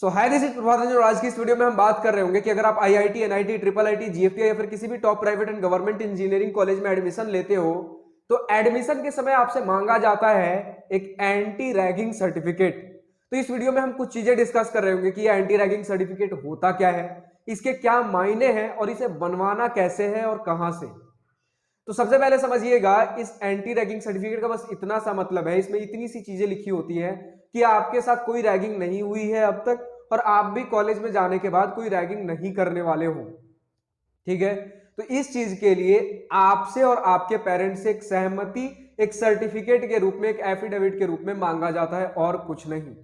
Hi this is Prabhat Ranjan और आज की इस वीडियो में हम बात कर रहे होंगे कि अगर आप आईआईटी, एनआईटी, ट्रिपल आईटी, जीएफटी या फिर किसी भी top private and government engineering college में एडमिशन लेते हो तो एडमिशन के समय आपसे मांगा जाता है एक एंटी रैगिंग सर्टिफिकेट। तो इस वीडियो में हम कुछ चीजें डिस्कस कर रहे होंगे कि यह एंटी रैगिंग सर्टिफिकेट होता क्या है, इसके क्या मायने हैं और इसे बनवाना कैसे है और कहां से। तो सबसे पहले समझिएगा, इस एंटी रैगिंग सर्टिफिकेट का बस इतना सा मतलब है, इसमें इतनी सी चीजें लिखी होती है कि आपके साथ कोई रैगिंग नहीं हुई है अब तक और आप भी कॉलेज में जाने के बाद कोई रैगिंग नहीं करने वाले हो। ठीक है, तो इस चीज के लिए आपसे और आपके पेरेंट्स से एक सहमति, एक सर्टिफिकेट के रूप में, एक एफिडेविट के रूप में मांगा जाता है और कुछ नहीं।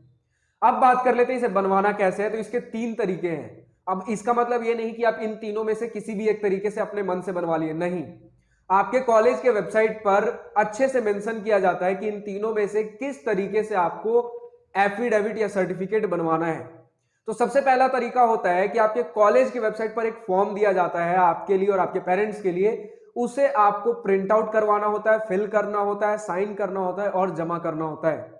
अब बात कर लेते हैं इसे बनवाना कैसे है। तो इसके तीन तरीके हैं। अब इसका मतलब यह नहीं कि आप इन तीनों में से किसी भी एक तरीके से अपने मन से बनवा लिए, नहीं। आपके कॉलेज के वेबसाइट पर अच्छे से मेंशन किया जाता है कि इन तीनों में से किस तरीके से आपको एफिडेविट या सर्टिफिकेट बनवाना है। तो सबसे पहला तरीका होता है कि आपके कॉलेज की वेबसाइट पर एक फॉर्म दिया जाता है आपके लिए और आपके पेरेंट्स के लिए। उसे आपको प्रिंट आउट करवाना होता है, फिल करना होता है, साइन करना होता है और जमा करना होता है।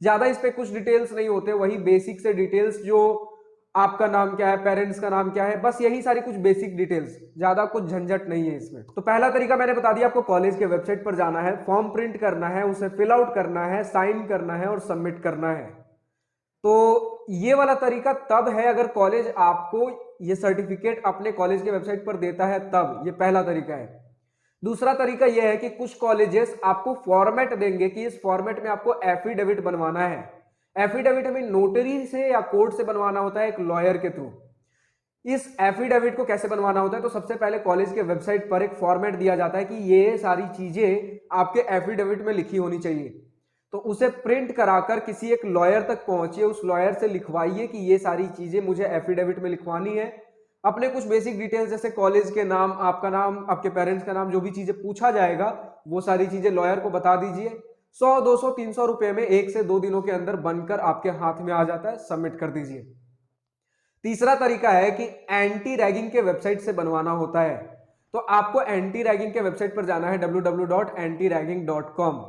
ज्यादा इस पे कुछ डिटेल्स नहीं होते, वही बेसिक से डिटेल्स, जो आपका नाम क्या है, पेरेंट्स का नाम क्या है, बस यही सारी कुछ बेसिक डिटेल्स, ज्यादा कुछ झंझट नहीं है इसमें। तो पहला तरीका मैंने बता दिया, आपको कॉलेज के वेबसाइट पर जाना है, फॉर्म प्रिंट करना है, उसे फिल आउट करना है, साइन करना है और सबमिट करना है। तो ये वाला तरीका तब है अगर कॉलेज आपको ये सर्टिफिकेट अपने कॉलेज के वेबसाइट पर देता है, तब ये पहला तरीका है। दूसरा तरीका यह है कि कुछ कॉलेजेस आपको फॉर्मेट देंगे कि इस फॉर्मेट में आपको एफिडेविट बनवाना है। एफिडेविट हमें नोटरी से या कोर्ट से बनवाना होता है, एक लॉयर के थ्रू। इस एफिडेविट को कैसे बनवाना होता है, तो सबसे पहले कॉलेज के वेबसाइट पर एक फॉर्मेट दिया जाता है कि ये सारी चीजें आपके एफिडेविट में लिखी होनी चाहिए। तो उसे प्रिंट कराकर किसी एक लॉयर तक पहुंचिए, उस लॉयर से लिखवाइए कि ये सारी चीजें मुझे एफिडेविट में लिखवानी है। अपने कुछ बेसिक डिटेल्स जैसे कॉलेज के नाम, आपका नाम, आपके पेरेंट्स का नाम, जो भी चीजें पूछा जाएगा वो सारी चीजें लॉयर को बता दीजिए। 100, 200, 300 रुपए में 1 से 2 दिनों के अंदर बनकर आपके हाथ में आ जाता है, सबमिट कर दीजिए। तीसरा तरीका है कि एंटी रैगिंग के वेबसाइट से बनवाना होता है। तो आपको एंटी रैगिंग के वेबसाइट पर जाना है www.antiragging.com।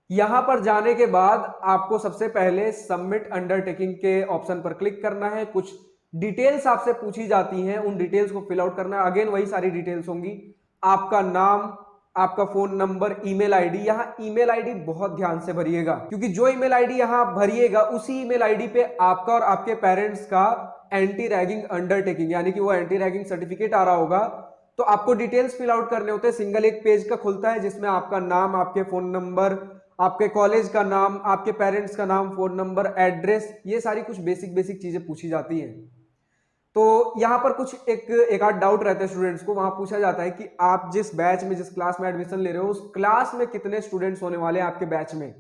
यहां पर जाने के बाद आपको सबसे पहले सबमिट अंडरटेकिंग के ऑप्शन पर क्लिक करना है। कुछ डिटेल्स आपसे पूछी जाती हैं, उन डिटेल्स को फिल आउट करना है। अगेन वही सारी डिटेल्स होंगी, आपका नाम, आपका फोन नंबर, ईमेल आईडी। यहां ईमेल आईडी बहुत ध्यान से भरिएगा, क्योंकि जो ईमेल आईडी यहां आप भरिएगा उसी ईमेल आईडी पे आपका और आपके पेरेंट्स का एंटी रैगिंग अंडरटेकिंग यानी कि वो एंटी रैगिंग सर्टिफिकेट आ रहा होगा। तो आपको डिटेल्स फिल आउट करने होते हैं। सिंगल एक पेज का खुलता है जिसमें आपका नाम, आपके फोन नंबर, आपके कॉलेज का नाम, आपके पेरेंट्स का नाम, फोन नंबर, एड्रेस, ये सारी कुछ बेसिक बेसिक चीजें पूछी जाती हैं। तो यहां पर कुछ एक आध डाउट रहता है स्टूडेंट्स को। वहां पूछा जाता है कि आप जिस बैच में, जिस क्लास में एडमिशन ले रहे हो, उस क्लास में कितने स्टूडेंट्स होने वाले हैं आपके बैच में।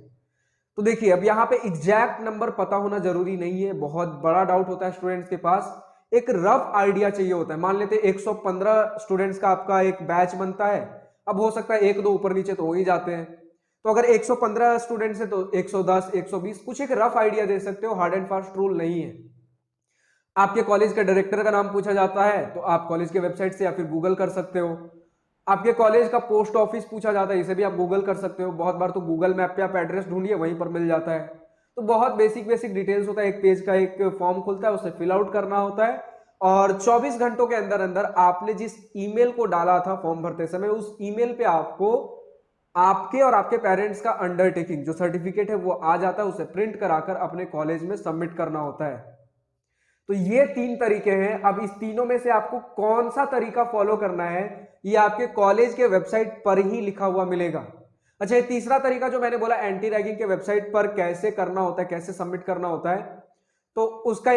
तो देखिए, अब यहाँ पे एग्जैक्ट नंबर पता होना जरूरी नहीं है, बहुत बड़ा डाउट होता है स्टूडेंट्स के पास। एक रफ आइडिया चाहिए होता है। मान लेते हैं 115 स्टूडेंट्स का आपका एक बैच बनता है। अब हो सकता है एक दो ऊपर नीचे तो हो ही जाते हैं। तो अगर 115 स्टूडेंट्स है तो 110, 120, कुछ एक रफ आइडिया दे सकते हो, हार्ड एंड फास्ट रूल नहीं है। आपके कॉलेज के डायरेक्टर का नाम पूछा जाता है तो आप कॉलेज के वेबसाइट से या फिर गूगल कर सकते हो। आपके कॉलेज का पोस्ट ऑफिस पूछा जाता है, इसे भी आप गूगल कर सकते हो। बहुत बार तो गूगल मैप पे आप एड्रेस ढूंढिए, वहीं पर मिल जाता है। तो बहुत बेसिक बेसिक डिटेल्स होता है। एक पेज का एक फॉर्म खुलता है, उसे फिल आउट करना होता है और 24 घंटों के अंदर अंदर आपने जिस ईमेल को डाला था फॉर्म भरते समय, उस ईमेल पे आपको आपके और आपके पेरेंट्स का अंडरटेकिंग जो सर्टिफिकेट है वो आ जाता है। उसे प्रिंट कराकर अपने कॉलेज में सबमिट करना होता है। तो ये तीन तरीके हैं। अब इस तीनों में से आपको कौन सा तरीका फॉलो करना है, ये आपके कॉलेज के वेबसाइट पर ही लिखा हुआ मिलेगा। अच्छा, ये तीसरा तरीका जो मैंने बोला एंटी रैगिंग के वेबसाइट पर कैसे करना होता है, कैसे सबमिट करना होता है, तो उसका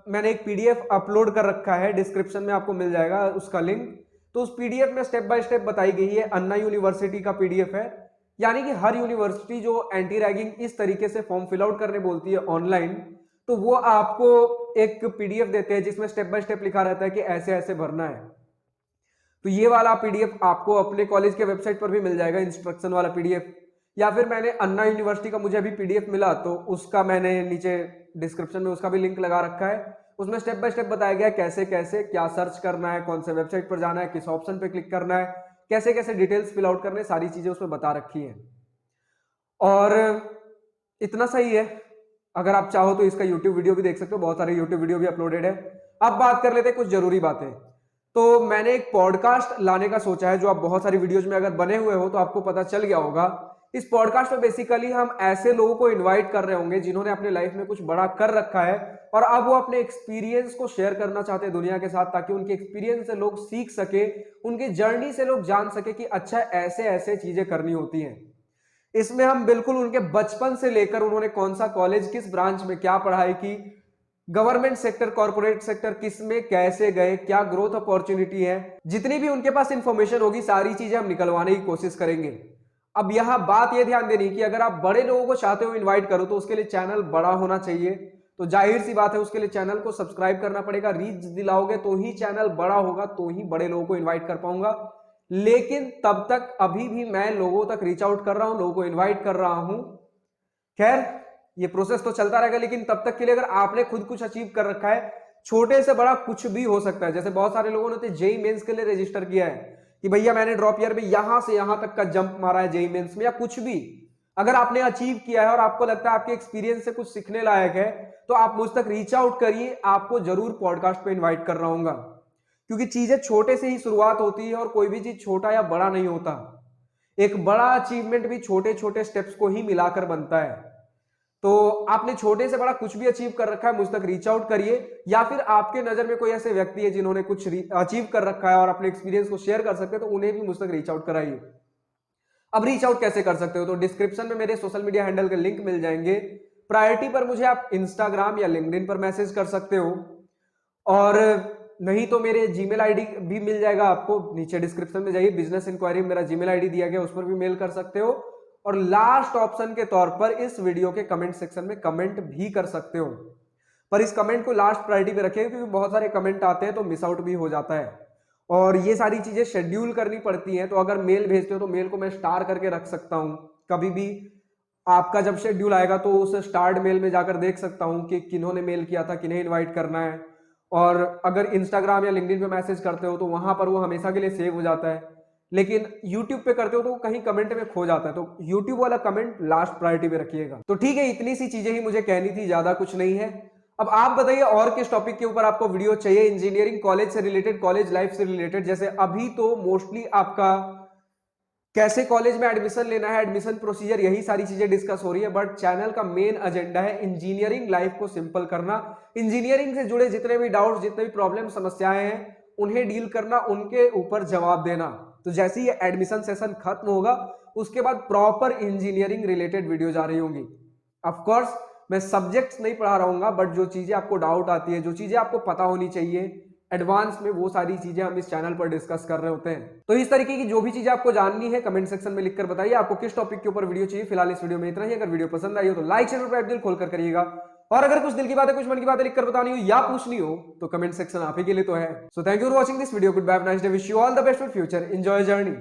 मैंने एक पीडीएफ अपलोड कर रखा है, डिस्क्रिप्शन में आपको मिल जाएगा उसका लिंक। तो उस पीडीएफ में स्टेप बाय स्टेप बताई गई है। अन्ना यूनिवर्सिटी का पीडीएफ है, यानी कि हर यूनिवर्सिटी जो एंटी रैगिंग इस तरीके से फॉर्म फिल आउट करने बोलती है ऑनलाइन, तो वो आपको एक पीडीएफ देते हैं जिसमें स्टेप बाय स्टेप लिखा रहता है कि ऐसे ऐसे भरना है। तो ये वाला पीडीएफ आपको अपने कॉलेज के वेबसाइट पर भी मिल जाएगा, इंस्ट्रक्शन वाला पीडीएफ। या फिर मैंने अन्ना यूनिवर्सिटी का मुझे अभी पीडीएफ मिला तो उसका मैंने नीचे डिस्क्रिप्शन में उसका भी लिंक लगा रखा है। उसमें स्टेप बाय स्टेप बताया गया कैसे कैसे क्या सर्च करना है, कौन से वेबसाइट पर जाना है, किस ऑप्शन पे क्लिक करना है, कैसे कैसे डिटेल्स फिल आउट करने, सारी चीजें उसमें बता रखी है। और इतना सही है। अगर आप चाहो तो इसका यूट्यूब वीडियो भी देख सकते हो, बहुत सारे यूट्यूब वीडियो भी अपलोडेड है। अब बात कर लेते हैं कुछ जरूरी बातें। तो मैंने एक पॉडकास्ट लाने का सोचा है, जो आप बहुत सारी वीडियोज में अगर बने हुए हो तो आपको पता चल गया होगा। इस पॉडकास्ट में बेसिकली हम ऐसे लोगों को इनवाइट कर रहे होंगे जिन्होंने अपने लाइफ में कुछ बड़ा कर रखा है और अब वो अपने एक्सपीरियंस को शेयर करना चाहते हैं दुनिया के साथ, ताकि उनके एक्सपीरियंस से लोग सीख सके, उनकी जर्नी से लोग जान सके कि अच्छा ऐसे ऐसे चीजें करनी होती हैं। इसमें हम बिल्कुल उनके बचपन से लेकर उन्होंने कौन सा कॉलेज, किस ब्रांच में क्या पढ़ाई की, गवर्नमेंट सेक्टर, कॉर्पोरेट सेक्टर, किस में कैसे गए, क्या ग्रोथ अपॉर्चुनिटी है, जितनी भी उनके पास इंफॉर्मेशन होगी सारी चीजें हम निकलवाने की कोशिश करेंगे। अब यहां बात यह ध्यान देनी कि अगर आप बड़े लोगों को चाहते हो इनवाइट करो तो उसके लिए चैनल बड़ा होना चाहिए। तो जाहिर सी बात है उसके लिए चैनल को सब्सक्राइब करना पड़ेगा, रीच दिलाओगे तो ही चैनल बड़ा होगा, तो ही बड़े लोगों को इन्वाइट कर पाऊंगा। लेकिन तब तक अभी भी मैं लोगों तक रीच आउट कर रहा हूं, लोगों को इन्वाइट कर रहा हूं। खैर ये प्रोसेस तो चलता रहेगा, लेकिन तब तक के लिए अगर आपने खुद कुछ अचीव कर रखा है, छोटे से बड़ा कुछ भी हो सकता है। जैसे बहुत सारे लोगों ने जेई मेंस के लिए रजिस्टर किया है कि भैया मैंने ड्रॉप ईयर में यहां से यहां तक का जंप मारा है जेई मेंस में, या कुछ भी अगर आपने अचीव किया है और आपको लगता है आपके एक्सपीरियंस से कुछ सीखने लायक है, तो आप मुझ तक रीच आउट करिए, आपको जरूर पॉडकास्ट पे इन्वाइट कर रहा हूंगा। क्योंकि चीजें छोटे से ही शुरुआत होती है और कोई भी चीज छोटा या बड़ा नहीं होता। एक बड़ा अचीवमेंट भी छोटे छोटे स्टेप्स को ही मिलाकर बनता है। तो आपने छोटे से बड़ा कुछ भी अचीव कर रखा है, मुझ तक रीच आउट करिए, या फिर आपके नजर में कोई ऐसे व्यक्ति है जिन्होंने कुछ अचीव कर रखा है और अपने एक्सपीरियंस को शेयर कर सकते हैं, तो उन्हें भी मुझ तक रीच आउट कराइए। अब रीच आउट कैसे कर सकते हो, तो डिस्क्रिप्शन में मेरे सोशल मीडिया हैंडल के लिंक मिल जाएंगे। प्रायोरिटी पर मुझे आप इंस्टाग्राम या लिंक्डइन पर मैसेज कर सकते हो, और नहीं तो मेरे जीमेल आईडी भी मिल जाएगा आपको, नीचे डिस्क्रिप्शन में जाइए, बिजनेस इंक्वायरी में मेरा जीमेल आईडी दिया गया, उस पर भी मेल कर सकते हो। और लास्ट ऑप्शन के तौर पर इस वीडियो के कमेंट सेक्शन में कमेंट भी कर सकते हो, पर इस कमेंट को लास्ट प्रायोरिटी पे रखिएगा, क्योंकि बहुत सारे कमेंट आते हैं तो मिस आउट भी हो जाता है और ये सारी चीजें शेड्यूल करनी पड़ती हैं। तो अगर मेल भेजते हो तो मेल को मैं स्टार करके रख सकता हूं, कभी भी आपका जब शेड्यूल आएगा तो उस स्टार्ट मेल में जाकर देख सकता हूं कि किन्होंने मेल किया था, किन्हें इन्वाइट करना है। और अगर इंस्टाग्राम या लिंक्डइन पे मैसेज करते हो तो वहां पर वो हमेशा के लिए सेव हो जाता है, लेकिन यूट्यूब पे करते हो तो कहीं कमेंट में खो जाता है, तो यूट्यूब वाला कमेंट लास्ट प्रायोरिटी पे रखिएगा। तो ठीक है, इतनी सी चीजें ही मुझे कहनी थी, ज्यादा कुछ नहीं है। अब आप बताइए और किस टॉपिक के ऊपर आपको वीडियो चाहिए, इंजीनियरिंग कॉलेज से रिलेटेड, कॉलेज लाइफ से रिलेटेड। जैसे अभी तो मोस्टली आपका कैसे कॉलेज में एडमिशन लेना है, एडमिशन प्रोसीजर, यही सारी चीजें डिस्कस हो रही है, बट चैनल का मेन एजेंडा है इंजीनियरिंग लाइफ को सिंपल करना, इंजीनियरिंग से जुड़े जितने भी डाउट्स, जितने भी प्रॉब्लम समस्याएं हैं उन्हें डील करना, उनके ऊपर जवाब देना। तो जैसे ही ये एडमिशन सेशन खत्म होगा उसके बाद प्रॉपर इंजीनियरिंग रिलेटेड वीडियोज आ रही होंगी। ऑफ कोर्स मैं सब्जेक्ट्स नहीं पढ़ा रहूंगा, बट जो चीजें आपको डाउट आती है, जो चीजें आपको पता होनी चाहिए एडवांस में, वो सारी चीजें हम इस चैनल पर डिस्कस कर रहे होते हैं। तो इस तरीके की जो भी चीजें आपको जाननी है कमेंट सेक्शन में लिखकर बताइए आपको किस टॉपिक के ऊपर वीडियो चाहिए। फिलहाल इस वीडियो में इतना ही। अगर वीडियो पसंद आई हो तो लाइक शेयर और दिल खोलकर करिएगा, और अगर कुछ दिल की बातें, कुछ मन की बातें लिखकर बतानी हो या पूछनी हो तो कमेंट सेक्शन आप ही के लिए तो है। So thank you for watching this video, good bye, nice day, wish you all the best for future, enjoy journey.